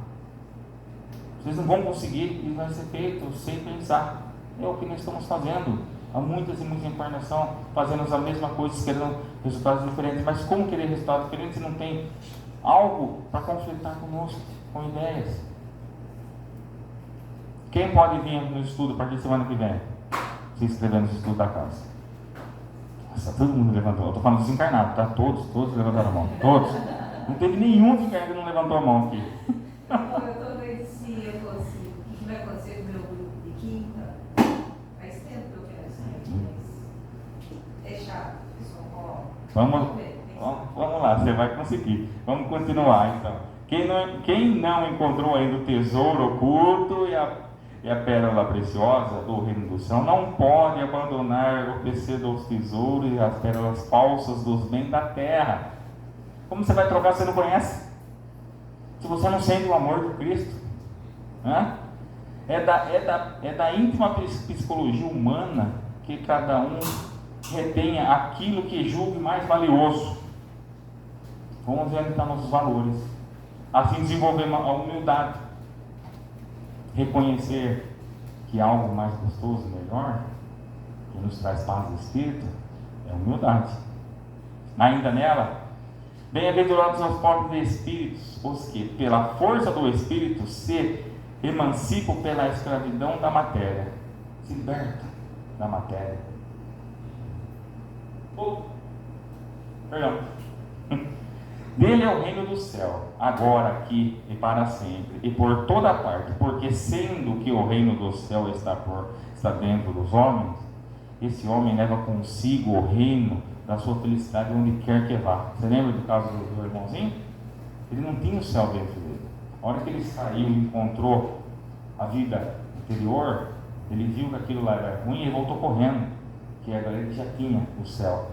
Vocês não vão conseguir, e vai ser feito sem pensar. É o que nós estamos fazendo há muitas e muitas encarnações, fazendo a mesma coisa, querendo resultados diferentes. Mas como querer resultados diferentes se não tem algo para conflitar conosco, com ideias? Quem pode vir no estudo a partir da semana que vem? Se inscrever no estudo da casa. Nossa, todo mundo levantou. Eu estou falando dos encarnados, tá? Todos levantaram a mão. Todos. Não teve nenhum desencarnado que não levantou a mão aqui.
Eu estou vendo se eu falou assim, o que vai acontecer com o meu grupo de quinta? Faz tempo que eu quero sair, mas é chato, pessoal.
Vamos lá, você vai conseguir. Vamos continuar então. Quem não encontrou ainda o tesouro oculto e a pérola preciosa do reino do céu, não pode abandonar o PC dos tesouros e as pérolas falsas dos bens da terra. Como você vai trocar se você não conhece? Se você não sente o amor de Cristo? É da íntima psicologia humana que cada um retenha aquilo que julgue mais valioso. Vamos ver onde estão nossos valores. Assim desenvolver a humildade. Reconhecer que algo mais gostoso, melhor, que nos traz paz do espírito, é humildade. Ainda nela, bem-aventurados os pobres de espíritos, os que, pela força do espírito, se emancipam pela escravidão da matéria, se libertam da matéria. Perdão. Dele é o reino do céu, agora, aqui e para sempre, e por toda parte, porque sendo que o reino do céu está está dentro dos homens, esse homem leva consigo o reino da sua felicidade onde quer que vá. Você lembra do caso do irmãozinho? Ele não tinha o céu dentro dele. A hora que ele saiu e encontrou a vida interior, ele viu que aquilo lá era ruim e voltou correndo, que agora ele já tinha o céu.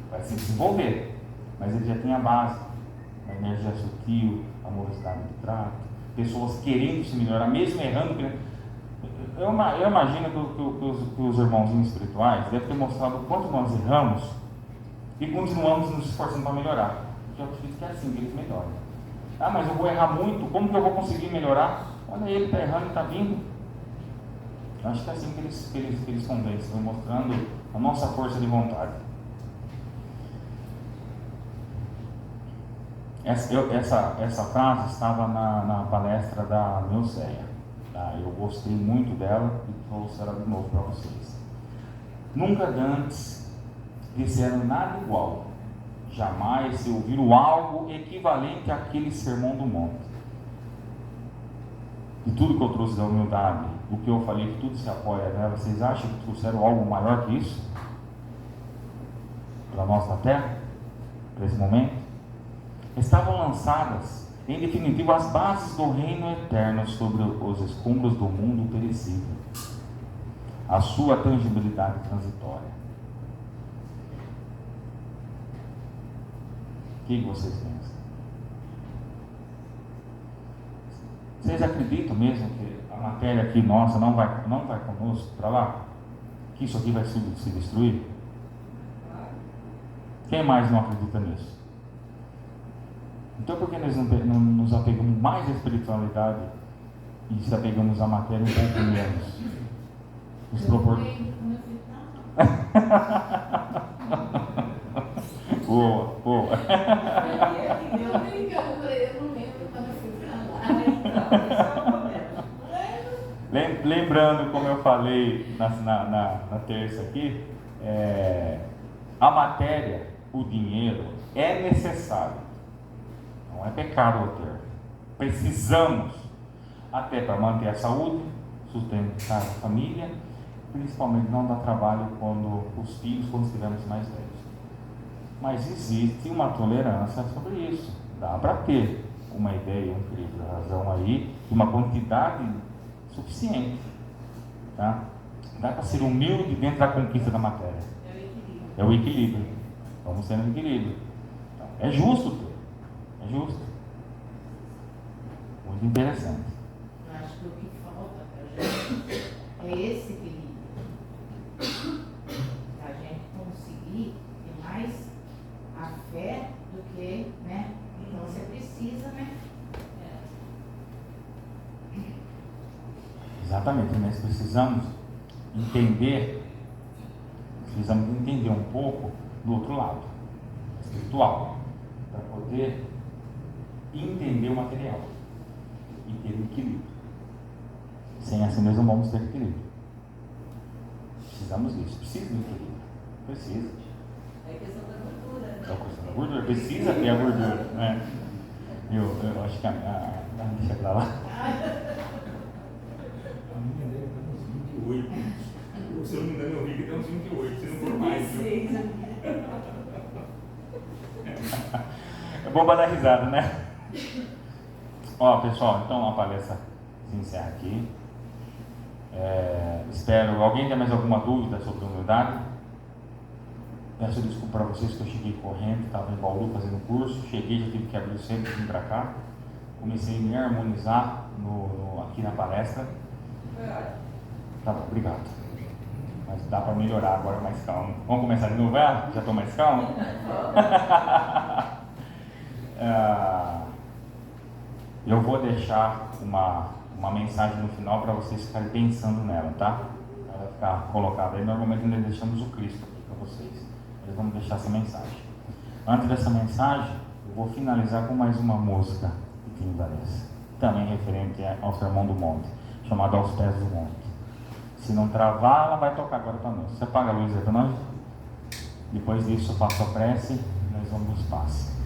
Vai se desenvolver, mas ele já tinha a base, a energia sutil, a amorosidade de trato, pessoas querendo se melhorar, mesmo errando. Eu imagino que os irmãozinhos espirituais devem ter mostrado o quanto nós erramos e continuamos nos esforçando para melhorar. Porque eu acredito que é assim que eles melhoram. Ah, mas eu vou errar muito, como que eu vou conseguir melhorar? Olha, ele está errando e está vindo. Eu acho que é assim que eles convencem, vão mostrando a nossa força de vontade. Essa frase estava na palestra da Neuceia. Tá? Eu gostei muito dela e trouxe ela de novo para vocês. Nunca antes disseram nada igual. Jamais se ouviram algo equivalente àquele sermão do monte. E tudo que eu trouxe da humildade, o que eu falei, que tudo se apoia nela, vocês acham que trouxeram algo maior que isso? Para nós na Terra? Para esse momento? Estavam lançadas, em definitivo, as bases do reino eterno sobre os escombros do mundo perecível. A sua tangibilidade transitória. O que vocês pensam? Vocês acreditam mesmo que a matéria aqui nossa não vai conosco para lá? Que isso aqui vai se destruir? Quem mais não acredita nisso? Então por que nós não nos apegamos mais à espiritualidade e se apegamos à matéria um pouco menos? Nos Boa, boa.
Eu não lembro quando eu fui pra lá.
Lembrando, como eu falei na terça aqui, a matéria, o dinheiro, é necessário. Não é pecado o ter. Precisamos, até para manter a saúde, sustentar a família, principalmente não dar trabalho quando estivermos mais velhos. Mas existe uma tolerância sobre isso. Dá para ter uma ideia, um equilíbrio de razão aí, e uma quantidade suficiente. Tá? Dá para ser humilde dentro da conquista da matéria. É o equilíbrio. Vamos ter um equilíbrio. Então, é justo ter. É justo. Muito interessante.
Eu acho que o que falta para a gente é esse equilíbrio. Para a gente conseguir ter mais a fé do que, né? Então você precisa, né?
Exatamente, nós precisamos entender um pouco do outro lado, espiritual, para poder entender o material e ter o equilíbrio. Sem assim nós não vamos ter equilíbrio. Precisamos disso, precisa do equilíbrio. Precisa.
É questão da gordura.
É a questão da gordura, precisa ter a gordura, né? Eu acho que deixa pra lá. A minha deve estar uns 28. Se eu não me engano, eu vi que tem uns 28, se não for mais. É bom para dar risada, né? Ó, pessoal, então a palestra se encerra aqui. Espero. Alguém tem mais alguma dúvida sobre humildade? Peço desculpa para vocês que eu cheguei correndo, estava em Bauru fazendo curso, cheguei, já tive que abrir o centro e vim para cá. Comecei a me harmonizar aqui na palestra. Tá bom, obrigado. Mas dá para melhorar agora, mais calmo. Vamos começar de novo? Já estou mais calmo? Eu vou deixar uma mensagem no final para vocês ficarem pensando nela, tá? Ela vai ficar colocada aí. Normalmente nós deixamos o Cristo aqui para vocês. Nós vamos deixar essa mensagem. Antes dessa mensagem, eu vou finalizar com mais uma música de Tim Vanessa, também referente ao Sermão do Monte, chamado Aos Pés do Monte. Se não travar, ela vai tocar agora para nós. Você apaga a luz aí para nós? Depois disso, eu faço a prece e nós vamos para o espaço.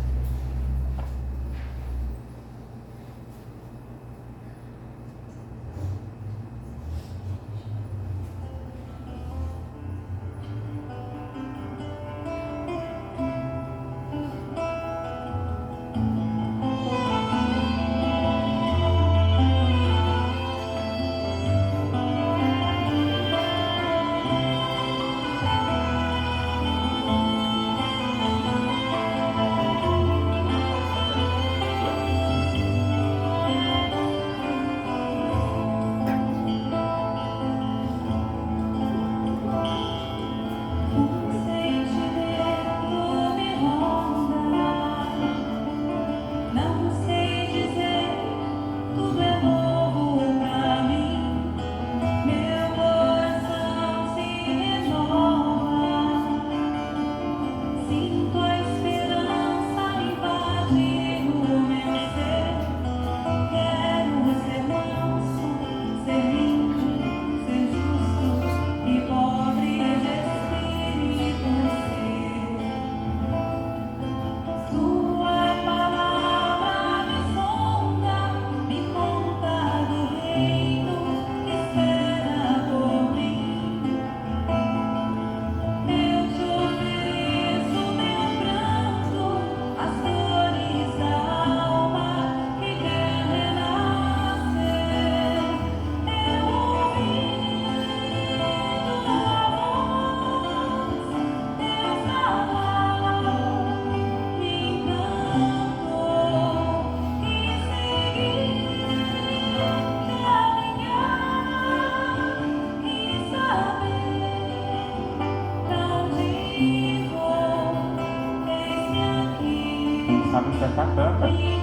cantar, canta.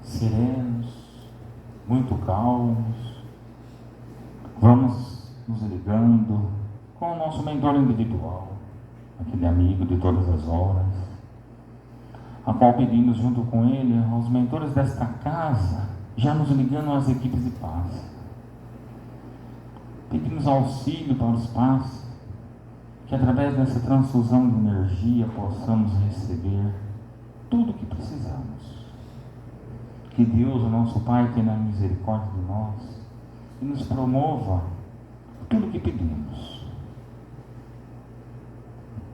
Serenos, muito calmos, vamos nos ligando com o nosso mentor individual, aquele amigo de todas as horas, a qual pedimos junto com ele aos mentores desta casa, já nos ligando às equipes de paz. Pedimos auxílio para os pais, que através dessa transfusão de energia possamos receber tudo o que precisamos. Que Deus, o nosso Pai, tenha misericórdia de nós e nos promova tudo o que pedimos.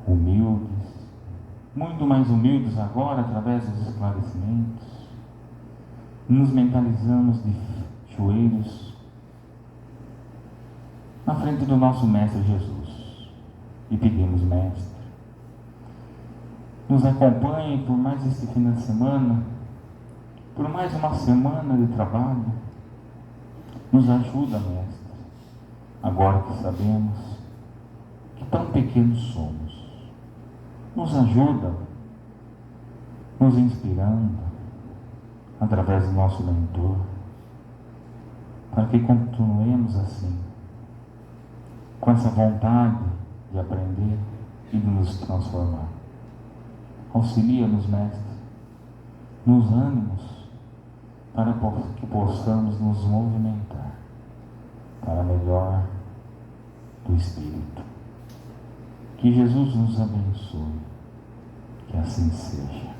Humildes, muito mais humildes agora através dos esclarecimentos, nos mentalizamos de joelhos na frente do nosso Mestre Jesus e pedimos: Mestre, nos acompanhe por mais este fim de semana, por mais uma semana de trabalho. Nos ajuda, Mestre, agora que sabemos que tão pequenos somos. Nos ajuda, nos inspirando através do nosso mentor, para que continuemos assim, com essa vontade de aprender e de nos transformar. Auxilia-nos, Mestre, nos ânimos, para que possamos nos movimentar para melhor do Espírito. Que Jesus nos abençoe, que assim seja.